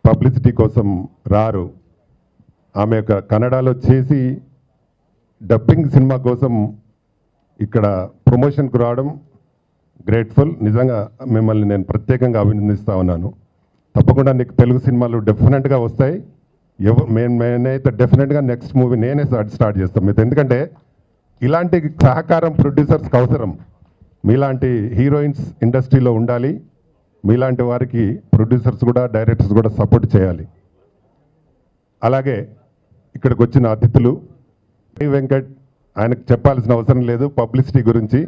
Publicity కోసం రారు. ఆమె యొక్క కన్నడలో చేసి డబ్బింగ్ సినిమా కోసం ఇక్కడ ప్రమోషన్కు రావడం గ్రేట్ఫుల్. నిజంగా మిమ్మల్ని నేను ప్రత్యేకంగా అభినందిస్తూ ఉన్నాను. తప్పకుండా నీకు తెలుగు సినిమాలు డెఫినెట్గా వస్తాయి. నేనైతే డెఫినెట్గా నెక్స్ట్ మూవీ నేనే స్టార్ట్ చేస్తాం మీతో. ఎందుకంటే ఇలాంటి సహకారం ప్రొడ్యూసర్స్కి అవసరం. మీలాంటి హీరోయిన్స్ ఇండస్ట్రీలో ఉండాలి. మీలాంటి వారికి ప్రొడ్యూసర్స్ కూడా డైరెక్టర్స్ కూడా సపోర్ట్ చేయాలి. అలాగే ఇక్కడికి వచ్చిన అతిథులు వెంకట్, ఆయనకు చెప్పాల్సిన అవసరం లేదు. పబ్లిసిటీ గురించి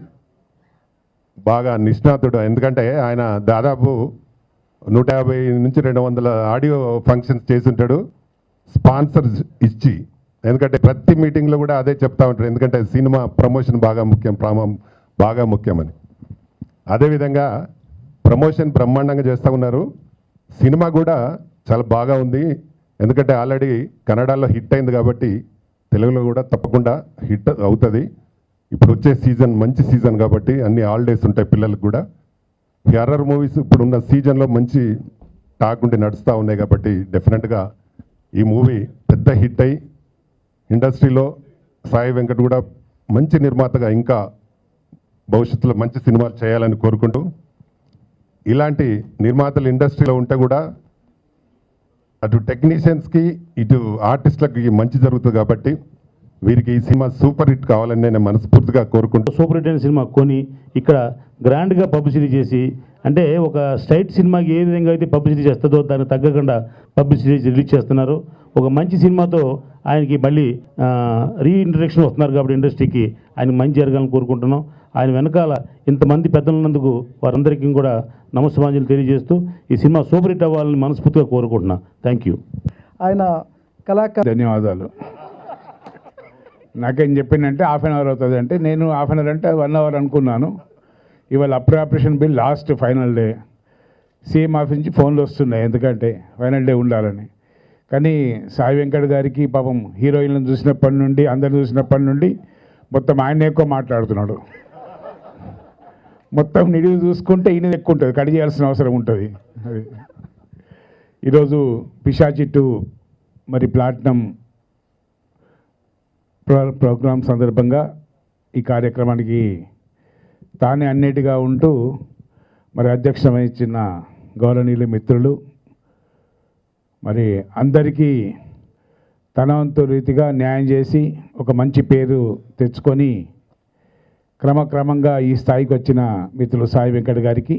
బాగా నిష్ణాతుడు. ఎందుకంటే ఆయన దాదాపు 150 నుంచి 200 ఆడియో ఫంక్షన్స్ చేసి ఉంటాడు స్పాన్సర్స్ ఇచ్చి. ఎందుకంటే ప్రతి మీటింగ్లో కూడా అదే చెప్తా ఉంటారు. ఎందుకంటే సినిమా ప్రమోషన్ బాగా ముఖ్యమని. అదేవిధంగా ప్రమోషన్ బ్రహ్మాండంగా చేస్తూ ఉన్నారు. సినిమా కూడా చాలా బాగా ఉంది. ఎందుకంటే ఆల్రెడీ కన్నడలో హిట్ అయింది కాబట్టి తెలుగులో కూడా తప్పకుండా హిట్ అవుతుంది. ఇప్పుడు వచ్చే సీజన్ మంచి సీజన్ కాబట్టి అన్ని హాలిడేస్ ఉంటాయి పిల్లలకు కూడా. ఈ హర్రర్ మూవీస్ ఇప్పుడు ఉన్న సీజన్లో మంచి టాక్ ఉండి నడుస్తూ ఉన్నాయి కాబట్టి డెఫినెట్గా ఈ మూవీ పెద్ద హిట్ అయ్యి ఇండస్ట్రీలో సాయి వెంకట్ కూడా మంచి నిర్మాతగా ఇంకా భవిష్యత్తులో మంచి సినిమాలు చేయాలని కోరుకుంటూ, ఇలాంటి నిర్మాతలు ఇండస్ట్రీలో ఉంటే కూడా అటు టెక్నీషియన్స్కి ఇటు ఆర్టిస్టులకి మంచి జరుగుతుంది కాబట్టి వీరికి ఈ సినిమా సూపర్ హిట్ కావాలని నేను మనస్ఫూర్తిగా కోరుకుంటూ, సూపర్ హిట్ అయిన సినిమా కొని ఇక్కడ గ్రాండ్గా పబ్లిసిటీ చేసి, అంటే ఒక స్ట్రైట్ సినిమాకి ఏ విధంగా అయితే పబ్లిసిటీ చేస్తుందో దానికి తగ్గకుండా పబ్లిసిటీ రిలీజ్ చేస్తున్నారు. ఒక మంచి సినిమాతో ఆయనకి మళ్ళీ రీఇంట్రడక్షన్ వస్తున్నారు కాబట్టి ఇండస్ట్రీకి ఆయన మంచి జరగాలని కోరుకుంటున్నాం. ఆయన వెనకాల ఇంతమంది పెద్దలు ఉన్నందుకు వారందరికీ కూడా నమస్కారాలు తెలియజేస్తూ ఈ సినిమా సూపర్ హిట్ అవ్వాలని మనస్ఫూర్తిగా కోరుకుంటున్నా. Thank you. ఆయన కళాకారు. ధన్యవాదాలు. నాకేం చెప్పిందంటే హాఫ్ అన్ అవర్ అవుతుంది అంటే, నేను హాఫ్ అన్ అవర్ అంటే 1 అవర్ అనుకున్నాను. ఇవాళ appropriation bill last final day CM office నుంచి ఫోన్లు వస్తున్నాయి, ఎందుకంటే ఫైనల్ డే ఉండాలని. కానీ సాయి వెంకట్ గారికి పాపం హీరోయిన్లను చూసినప్పటి నుండి, అందరిని చూసినప్పటి నుండి మొత్తం ఆయన ఎక్కువ మాట్లాడుతున్నాడు. మొత్తం నిడివి చూసుకుంటే ఈయన ఎక్కువ ఉంటుంది, కట్ చేయాల్సిన అవసరం ఉంటుంది. అది ఈరోజు పిశాచి 2 మరి ప్లాటినం ప్రోగ్రామ్ సందర్భంగా ఈ కార్యక్రమానికి తానే అన్నిటిగా ఉంటూ మరి అధ్యక్షత వహించిన గౌరవనీయుల మిత్రులు, మరి అందరికీ తన వంతు రీతిగా న్యాయం చేసి ఒక మంచి పేరు తెచ్చుకొని క్రమక్రమంగా ఈ స్థాయికి వచ్చిన మిత్రులు సాయి వెంకట్ గారికి,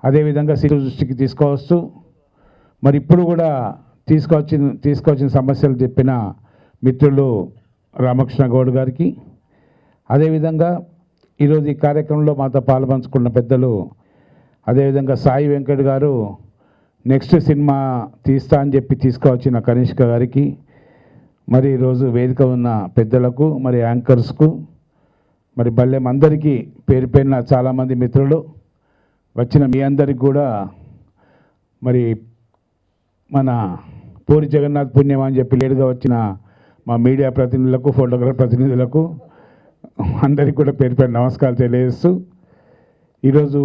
అదేవిధంగా సిటీ దృష్టికి తీసుకువస్తూ మరి ఇప్పుడు కూడా తీసుకొచ్చిన సమస్యలు చెప్పిన మిత్రులు రామకృష్ణ గౌడ్ గారికి, అదేవిధంగా ఈరోజు ఈ కార్యక్రమంలో మాతో పాల్పంచుకున్న పెద్దలు, అదేవిధంగా సాయి వెంకట్ గారు నెక్స్ట్ సినిమా తీస్తా అని చెప్పి తీసుకువచ్చిన కనిష్క గారికి, మరి ఈరోజు వేదిక ఉన్న పెద్దలకు, మరి యాంకర్స్కు, మరి బల్లెం అందరికీ పేరు పేరున చాలామంది మిత్రులు వచ్చిన మీ అందరికి కూడా, మరి మన పూరి జగన్నాథ్ పుణ్యం అని చెప్పి లేటుగా వచ్చిన మా మీడియా ప్రతినిధులకు, ఫోటోగ్రాఫర్ ప్రతినిధులకు అందరికీ కూడా పేరు పేరు నమస్కారాలు తెలియజేస్తూ, ఈరోజు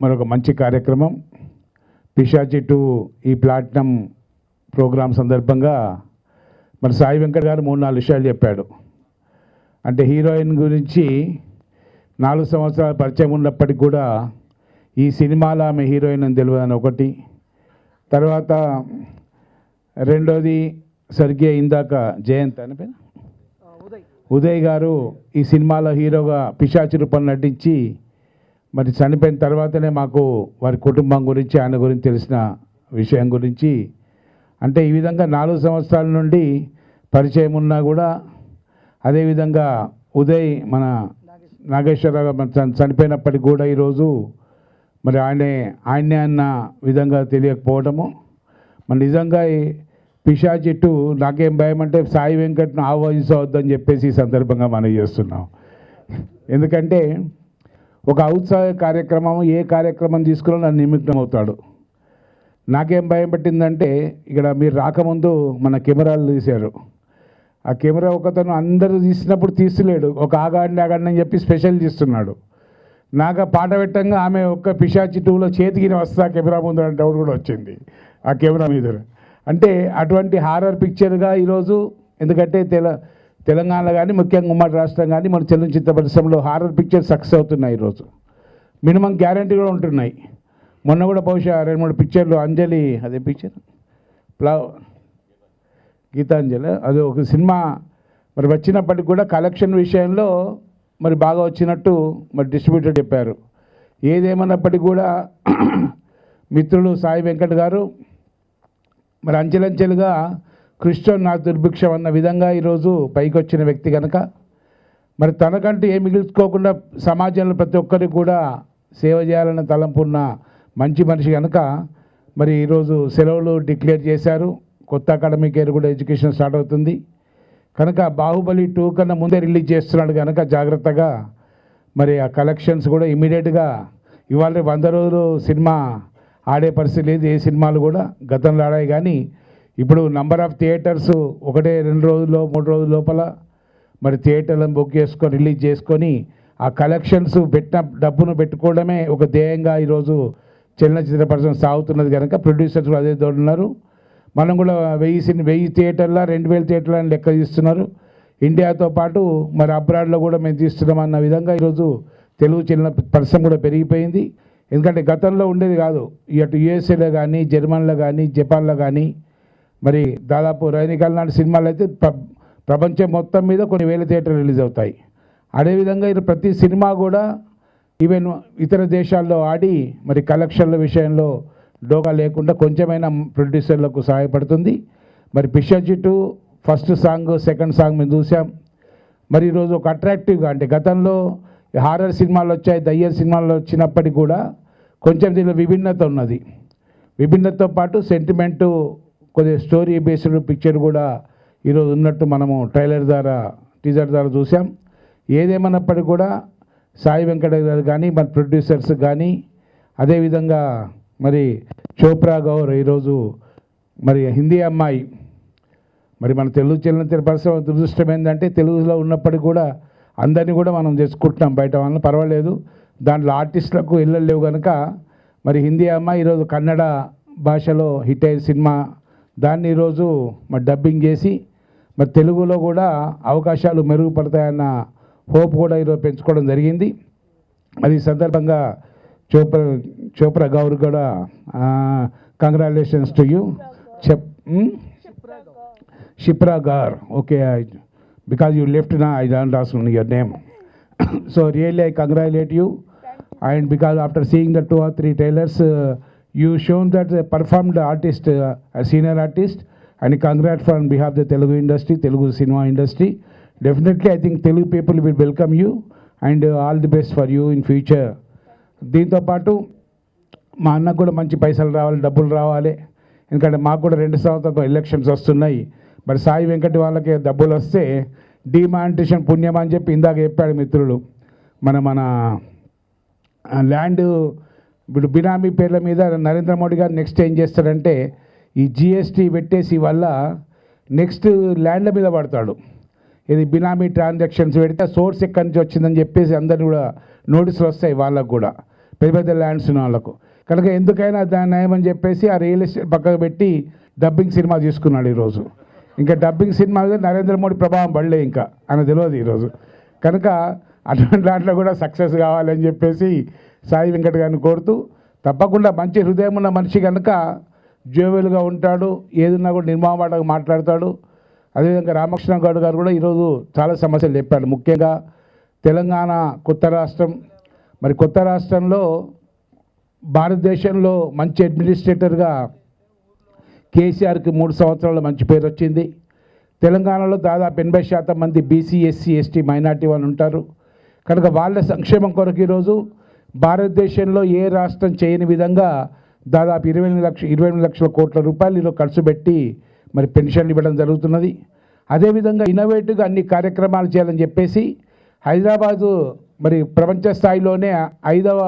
మరొక మంచి కార్యక్రమం పిశాచి 2 ఈ ప్లాటినం ప్రోగ్రాం సందర్భంగా మరి సాయి వెంకట్ గారు 3-4 విషయాలు చెప్పాడు. అంటే హీరోయిన్ గురించి 4 సంవత్సరాల పరిచయం ఉన్నప్పటికీ కూడా ఈ సినిమాలో ఆమె హీరోయిన్ అని తెలియదని ఒకటి. తర్వాత రెండోది సరిగ్గా ఇందాక జయంత్ అని పేరు ఉదయ్ గారు ఈ సినిమాలో హీరోగా పిశాచి రూపంలో నటించి మరి చనిపోయిన తర్వాతనే మాకు వారి కుటుంబం గురించి, ఆయన గురించి తెలిసిన విషయం గురించి, అంటే ఈ విధంగా 4 సంవత్సరాల నుండి పరిచయం ఉన్నా కూడా, అదేవిధంగా ఉదయ్ మన నాగేశ్వరరావు చనిపోయినప్పటికి కూడా ఈరోజు మరి ఆయనే అన్న విధంగా తెలియకపోవడము, మరి నిజంగా పిశాచి 2 నాకేం భయం అంటే సాయి వెంకట్ను ఆహ్వానించవద్దని చెప్పేసి ఈ సందర్భంగా మనం చేస్తున్నాం. ఎందుకంటే ఒక ఔత్సాహ కార్యక్రమం, ఏ కార్యక్రమం తీసుకున్నా నన్ను నిమగ్నం అవుతాడు. నాకేం భయం పట్టిందంటే, ఇక్కడ మీరు రాకముందు మన కెమెరాలు తీశారు. ఆ కెమెరా ఒకతను అందరూ తీసినప్పుడు తీస్తలేడు, ఒక ఆగాడిని అని చెప్పి స్పెషల్ తీస్తున్నాడు. నాకు ఆ పాట పెట్టంగా ఆమె ఒక్క పిశాచి 2లో చేతికి వస్తా కెమెరా ముందు అంటే డౌట్ కూడా వచ్చింది ఆ కెమెరా మీద. అంటే అటువంటి హారర్ పిక్చర్గా ఈరోజు, ఎందుకంటే తెలంగాణలో కానీ ముఖ్యంగా ఉమ్మడి రాష్ట్రం కానీ మన చలనచిత్ర పరిశ్రమలో హారర్ పిక్చర్ సక్సెస్ అవుతున్నాయి ఈరోజు. మినిమం గ్యారంటీ కూడా ఉంటున్నాయి. మొన్న కూడా బహుశా 2-3 పిక్చర్లు, అంజలి అదే పిక్చర్ గీతాంజలి అది ఒక సినిమా మరి వచ్చినప్పటికి కూడా కలెక్షన్ విషయంలో మరి బాగా వచ్చినట్టు మరి డిస్ట్రిబ్యూటర్ చెప్పారు. ఏదేమన్నప్పటికీ కూడా మిత్రులు సాయి వెంకట్ గారు మరి అంచెలంచెలుగా కృష్ణుడు నా దుర్భిక్షం అన్న విధంగా ఈరోజు పైకి వచ్చిన వ్యక్తి కనుక మరి తనకంటూ ఏం మిగిల్చుకోకుండా సమాజంలో ప్రతి ఒక్కరికి కూడా సేవ చేయాలన్న తలంపున్న మంచి మనిషి కనుక మరి ఈరోజు సెలవులు డిక్లేర్ చేశారు. కొత్త అకాడమిక్ ఇయర్ కూడా ఎడ్యుకేషన్ స్టార్ట్ అవుతుంది కనుక బాహుబలి 2 కన్నా ముందే రిలీజ్ చేస్తున్నాడు కనుక జాగ్రత్తగా మరి ఆ కలెక్షన్స్ కూడా ఇమీడియట్గా ఇవాళ 100 రోజులు సినిమా ఆడే పరిస్థితి లేదు. ఏ సినిమాలు కూడా గతంలో ఆడాయి కానీ ఇప్పుడు నంబర్ ఆఫ్ థియేటర్స్ 1-2 రోజుల్లో 3 రోజుల లోపల మరి థియేటర్లను బుక్ చేసుకొని రిలీజ్ చేసుకొని ఆ కలెక్షన్స్ పెట్టిన డబ్బును పెట్టుకోవడమే ఒక ధ్యేయంగా ఈరోజు చలనచిత్ర పరిశ్రమ సాగుతున్నది కనుక ప్రొడ్యూసర్స్ కూడా అదే తోడున్నారు. మనం కూడా 1000 థియేటర్ల 2000 థియేటర్ల అని లెక్క తీస్తున్నారు. ఇండియాతో పాటు మరి అబ్రాడ్లో కూడా మేము తీస్తున్నాం అన్న విధంగా ఈరోజు తెలుగు చలన పరిశ్రమ కూడా పెరిగిపోయింది. ఎందుకంటే గతంలో ఉండేది కాదు. ఇటు యుఎస్ఏలో కానీ జర్మనీలో కానీ జపాన్లో కానీ మరి దాదాపు రైనికాల నాటి సినిమాలు అయితే ప్రపంచం మొత్తం మీద కొన్ని వేల థియేటర్లు రిలీజ్ అవుతాయి. అదేవిధంగా ఇది ప్రతి సినిమా కూడా ఈవెన్ ఇతర దేశాల్లో ఆడి మరి కలెక్షన్ల విషయంలో డోకా లేకుండా కొంచెమైనా ప్రొడ్యూసర్లకు సహాయపడుతుంది. మరి పిశాచి 2 ఫస్ట్ సాంగ్ సెకండ్ సాంగ్ మేము చూసాం. మరి ఈరోజు ఒక అట్రాక్టివ్గా, అంటే గతంలో హారర్ సినిమాలు వచ్చాయి, దయ్య సినిమాలు వచ్చినప్పటికీ కూడా కొంచెం దీనిలో విభిన్నత ఉన్నది. విభిన్నతతో పాటు సెంటిమెంటు కొద్దిగా స్టోరీ బేస్డ్ పిక్చర్ కూడా ఈరోజు ఉన్నట్టు మనము ట్రైలర్ ద్వారా టీజర్ ద్వారా చూసాం. ఏదేమన్నప్పటికీ కూడా సాయి వెంకట గారు కానీ మన ప్రొడ్యూసర్స్ కానీ అదేవిధంగా మరి చోప్రా గౌర్ ఈరోజు మరి హిందీ అమ్మాయి మరి మన తెలుగు చలనచిత్ర పరిశ్రమ దురదృష్టం ఏంటంటే తెలుగులో ఉన్నప్పటికీ కూడా అందరినీ కూడా మనం చేసుకుంటున్నాం, బయట వాళ్ళని పర్వాలేదు, దాంట్లో ఆర్టిస్టులకు ఇళ్ళు లేవు కనుక మరి హిందీ అమ్మాయి ఈరోజు కన్నడ భాషలో హిట్ అయిన సినిమా దాన్ని ఈరోజు మరి డబ్బింగ్ చేసి మరి తెలుగులో కూడా అవకాశాలు మెరుగుపడతాయన్న హోప్ కూడా ఈరోజు పెంచుకోవడం జరిగింది. అది ఈ సందర్భంగా చోప్రా గౌర్ కూడా congratulations to you. Shipra Gaur, okay, because you left now, I don't ask your name. So really I congratulate you, and because after seeing the 2 or 3 trailers, you shown that a performed artist, a senior artist, and congrats on behalf of the Telugu industry, Telugu cinema industry. Definitely I think Telugu people will welcome you, and all the best for you in future. దీంతో పాటు మా అన్నకు కూడా మంచి పైసలు రావాలి, డబ్బులు రావాలి, ఎందుకంటే మాకు కూడా 2 సంవత్సరాలతో ఎలక్షన్స్ వస్తున్నాయి. మరి సాయి వెంకటి వాళ్ళకి డబ్బులు వస్తే డిమానిటేషన్ పుణ్యం అని చెప్పి ఇందాక చెప్పాడు మిత్రులు. మన ల్యాండ్ ఇప్పుడు బినామీ పేర్ల మీద నరేంద్ర మోడీ గారు నెక్స్ట్ ఏం చేస్తాడంటే ఈ జిఎస్టీ పెట్టేసి వల్ల నెక్స్ట్ ల్యాండ్ల మీద పడతాడు. ఇది బినామీ ట్రాన్సాక్షన్స్ పెడితే సోర్స్ ఎక్కడి నుంచి వచ్చిందని చెప్పేసి అందరిని కూడా నోటీసులు వస్తాయి వాళ్ళకు కూడా, పెద్ద పెద్ద ల్యాండ్స్ ఉన్న వాళ్ళకు. కనుక ఎందుకైనా దాన్ని నయమని చెప్పేసి ఆ రియల్ ఎస్టేట్ పక్కకు పెట్టి డబ్బింగ్ సినిమా తీసుకున్నాడు ఈరోజు. ఇంకా డబ్బింగ్ సినిమా మీద నరేంద్ర మోడీ ప్రభావం పడలే ఇంకా అని తెలియదు ఈరోజు. కనుక అటువంటి దాంట్లో కూడా సక్సెస్ కావాలని చెప్పేసి సాయి వెంకట్ గారిని కోరుతూ, తప్పకుండా మంచి హృదయం ఉన్న మనిషి కనుక జోవెల్గా ఉంటాడు, ఏదున్నా కూడా నిర్మాణంగా మాట్లాడతాడు. అదేవిధంగా రామకృష్ణ గౌడ్ గారు కూడా ఈరోజు చాలా సమస్యలు చెప్పాడు. ముఖ్యంగా తెలంగాణ కొత్త రాష్ట్రం, మరి కొత్త రాష్ట్రంలో భారతదేశంలో మంచి అడ్మినిస్ట్రేటర్గా కేసీఆర్కి 3 సంవత్సరాల మంచి పేరు వచ్చింది. తెలంగాణలో దాదాపు 80% మంది బీసీ, ఎస్సీ, ఎస్టీ, మైనార్టీ వాళ్ళు ఉంటారు కనుక వాళ్ళ సంక్షేమం కొరకు ఈరోజు భారతదేశంలో ఏ రాష్ట్రం చేయని విధంగా దాదాపు 28 లక్షల కోట్ల రూపాయలు ఈరోజు ఖర్చు పెట్టి మరి పెన్షన్లు ఇవ్వడం జరుగుతున్నది. అదేవిధంగా ఇన్నోవేటివ్గా అన్ని కార్యక్రమాలు చేయాలని చెప్పేసి హైదరాబాదు మరి ప్రపంచ స్థాయిలోనే 5వ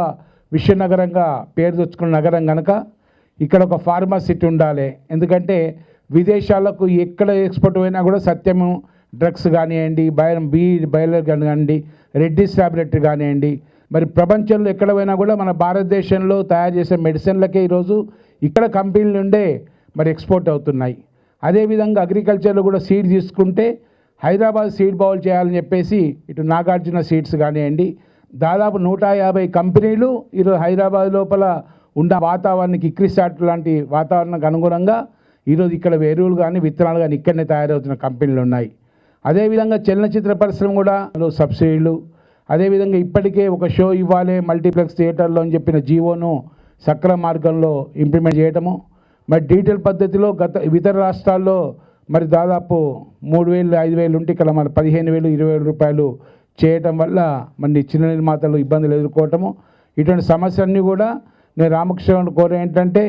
విశ్వనగరంగా పేరు తెచ్చుకున్న నగరం కనుక ఇక్కడ ఒక ఫార్మసిటీ ఉండాలి. ఎందుకంటే విదేశాలకు ఎక్కడ ఎక్స్పోర్ట్ అయినా కూడా సత్యము డ్రగ్స్ కానివ్వండి, బయలర్ కానివ్వండి, రెడ్డిస్ ల్యాబొరేటరీ కానివ్వండి, మరి ప్రపంచంలో ఎక్కడ పోయినా కూడా మన భారతదేశంలో తయారు చేసే మెడిసిన్లకే ఈరోజు ఇక్కడ కంపెనీల నుండే మరి ఎక్స్పోర్ట్ అవుతున్నాయి. అదేవిధంగా అగ్రికల్చర్లో కూడా సీడ్ తీసుకుంటే హైదరాబాద్ సీడ్ బౌల్ చేయాలని చెప్పేసి ఇటు నాగార్జున సీడ్స్ కానివ్వండి, దాదాపు 150 కంపెనీలు ఈరోజు హైదరాబాద్ లోపల ఉన్న వాతావరణానికి ఇక్రిసాట్ లాంటి వాతావరణానికి అనుగుణంగా ఈరోజు ఇక్కడ ఎరువులు కానీ విత్తనాలు కానీ ఇక్కడనే తయారవుతున్న కంపెనీలు ఉన్నాయి. అదేవిధంగా చలనచిత్ర పరిశ్రమ కూడా సబ్సిడీలు, అదేవిధంగా ఇప్పటికే ఒక షో ఇవ్వాలి మల్టీప్లెక్స్ థియేటర్లో అని చెప్పిన జీవోను సక్రమ మార్గంలో ఇంప్లిమెంట్ చేయటము, మరి డీటెయిల్ పద్ధతిలో ఇతర రాష్ట్రాల్లో మరి దాదాపు 3,000 5,000 ఉంటే ఇక్కడ మన 15,000 20,000 రూపాయలు చేయటం వల్ల మన చిన్న నిర్మాతలు ఇబ్బందులు ఎదుర్కోవటము, ఇటువంటి సమస్యలన్నీ కూడా నేను రామకృష్ణ కోరే ఏంటంటే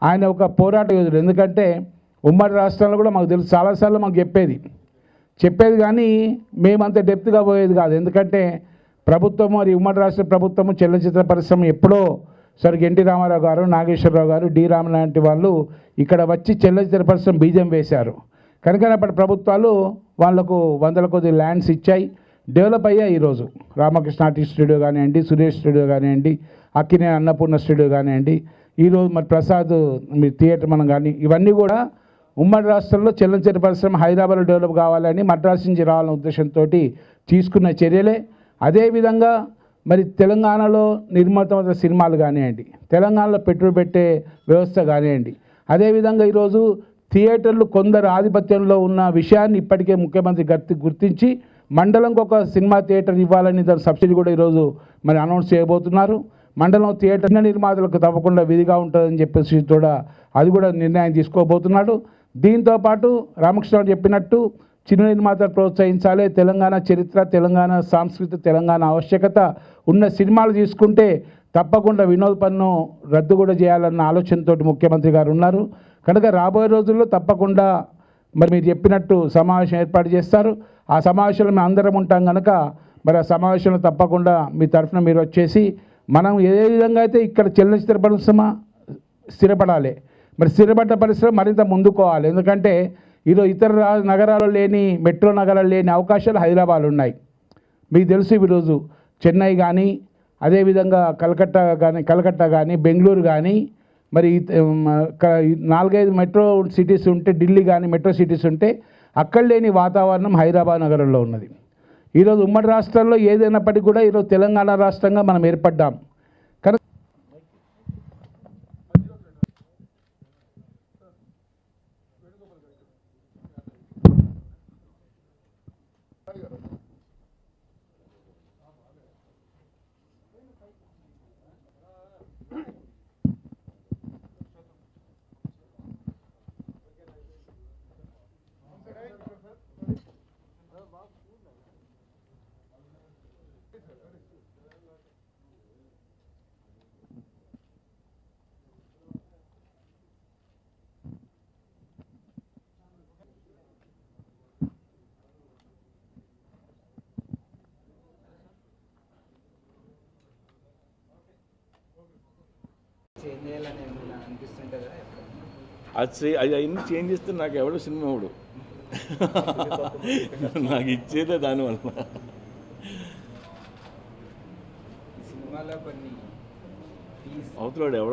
ఆయన ఒక పోరాట యోధుడు. ఎందుకంటే ఉమ్మడి రాష్ట్రంలో కూడా మాకు తెలుసు, చాలాసార్లు మాకు చెప్పేది కానీ మేమంత డెప్త్గా పోయేది కాదు. ఎందుకంటే ప్రభుత్వం మరి ఉమ్మడి రాష్ట్ర ప్రభుత్వము చలనచిత్ర పరిశ్రమ ఎప్పుడో సరిగ్గా ఎన్టీ రామారావు గారు, నాగేశ్వరరావు గారు, డి రామ లాంటి వాళ్ళు ఇక్కడ వచ్చి చలనచిత్ర పరిశ్రమ బీజం వేశారు. కనుక అప్పటి ప్రభుత్వాలు వాళ్లకు 100 కొద్ది ల్యాండ్స్ ఇచ్చాయి, డెవలప్ అయ్యాయి. ఈరోజు రామకృష్ణ ఆర్టిస్ట్ స్టూడియో కానివ్వండి, సురేష్ స్టూడియో కానివ్వండి, అక్కినే అన్నపూర్ణ స్టూడియో కానివ్వండి, ఈరోజు మరి ప్రసాద్ మీ థియేటర్ మనం కానీ ఇవన్నీ కూడా ఉమ్మడి రాష్ట్రంలో చలనచిత్ర పరిశ్రమ హైదరాబాద్లో డెవలప్ కావాలని మద్రాసు నుంచి రావాలనే ఉద్దేశంతో తీసుకున్న చర్యలే. అదేవిధంగా మరి తెలంగాణలో నిర్మితమైన సినిమాలు కానివ్వండి, తెలంగాణలో పెట్టుబడి పెట్టే వ్యవస్థ కానివ్వండి, అదేవిధంగా ఈరోజు థియేటర్లు కొందరు ఆధిపత్యంలో ఉన్న విషయాన్ని ఇప్పటికే ముఖ్యమంత్రి గుర్తించి మండలంకి ఒక సినిమా థియేటర్ ఇవ్వాలని దాని సబ్సిడీ కూడా ఈరోజు మరి అనౌన్స్ చేయబోతున్నారు. మండలం థియేటర్ నిర్మాతలకు తప్పకుండా విధిగా ఉంటుందని చెప్పేసి కూడా అది కూడా నిర్ణయం తీసుకోబోతున్నాడు. దీంతోపాటు రామకృష్ణ చెప్పినట్టు చిన్న నిర్మాతలు ప్రోత్సహించాలి, తెలంగాణ చరిత్ర, తెలంగాణ సంస్కృతి, తెలంగాణ ఆవశ్యకత ఉన్న సినిమాలు తీసుకుంటే తప్పకుండా వినోద్ పన్ను రద్దు కూడా చేయాలన్న ఆలోచనతో ముఖ్యమంత్రి గారు ఉన్నారు. కనుక రాబోయే రోజుల్లో తప్పకుండా మరి మీరు చెప్పినట్టు సమావేశం ఏర్పాటు చేస్తారు. ఆ సమావేశంలో మేము అందరం ఉంటాం కనుక మరి ఆ సమావేశంలో తప్పకుండా మీ తరఫున మీరు వచ్చేసి మనం ఏ విధంగా అయితే ఇక్కడ చలనచిత్ర పరిశ్రమ స్థిరపడాలి, మరి స్థిరపడ్డ పరిశ్రమ మరింత ముందుకోవాలి. ఎందుకంటే ఈరోజు ఇతర నగరాల్లో లేని, మెట్రో నగరాలు లేని అవకాశాలు హైదరాబాద్లో ఉన్నాయి. మీకు తెలుసు ఈరోజు చెన్నై కానీ, అదేవిధంగా కలకత్తా కానీ, బెంగళూరు కానీ, మరి 4-5 మెట్రో సిటీస్ ఉంటే, ఢిల్లీ కానీ మెట్రో సిటీస్ ఉంటే అక్కడ లేని వాతావరణం హైదరాబాద్ నగరంలో ఉన్నది. ఈరోజు ఉమ్మడి రాష్ట్రాల్లో ఏదైనప్పటికీ కూడా ఈరోజు తెలంగాణ రాష్ట్రంగా మనం ఏర్పడ్డాం. కనుక అది అవన్నీ చేంజ్ చేస్తే నాకు ఎవడో సినిమా ఎవడు నాకు ఇచ్చేదే దానివల్ల. అవతలాడు ఎవడో